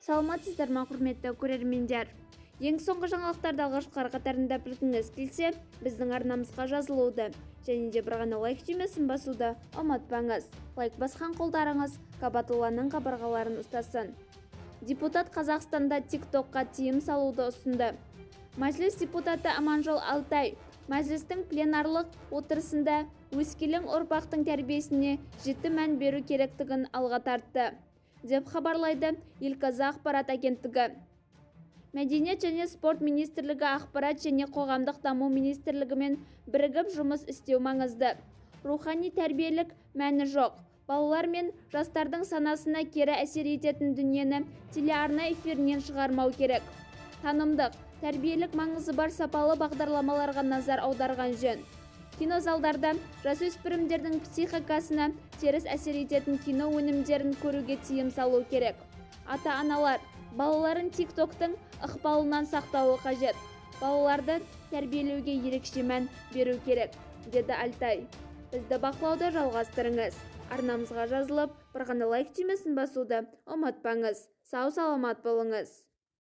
Саламатсыздар ма, құрметті көрермендер. Ең соңғы жаңалықтарды алғашқылар қатарында білгіңіз келсе, біздің арнамызға жазылуды және де бір ғана лайк түймесін басуды ұмытпаңыз. Лайк басқан қолдарыңыз Кабатулланың қабырғаларын ұстасын. Депутат Қазақстанда TikTokқа тыйым салуды ұсынды. Мәжіліс депутаты Аманжол Алтай мәжілістің пленарлық отырысында өскелең ұрпақтың тәрбиесіне жіті мән беру керектігін алға тартты, деп хабарлайды Ел-Каза ақпарат агенттігі. Мәдениет және спорт министрлігі ақпарат және қоғамдық даму министрлігімен бірігіп жұмыс істеу маңызды. Рухани тәрбиелік мәні жоқ. Балалар мен жастардың санасына кері әсер ететін дүниені телеарна эфирінен шығармау керек. Танымдық, тәрбиелік маңызы бар сапалы бағдарламаларға назар аударған жөн. Кинозалдарда жасөспірімдердің психикасына теріс әсер ететін кино өнімдерін көруге тыйым салу керек. Ата-аналар балаларын TikToktың ықпалынан сақтауы қажет. Балаларды тәрбиелеуге ерекше мән беру керек, деді Алтай. Бізді бақылауда жалғастырыңыз. Арнамызға жазылып, бір ғана лайк түймесін басуды ұмытпаңыз. Сау саламат болыңыз.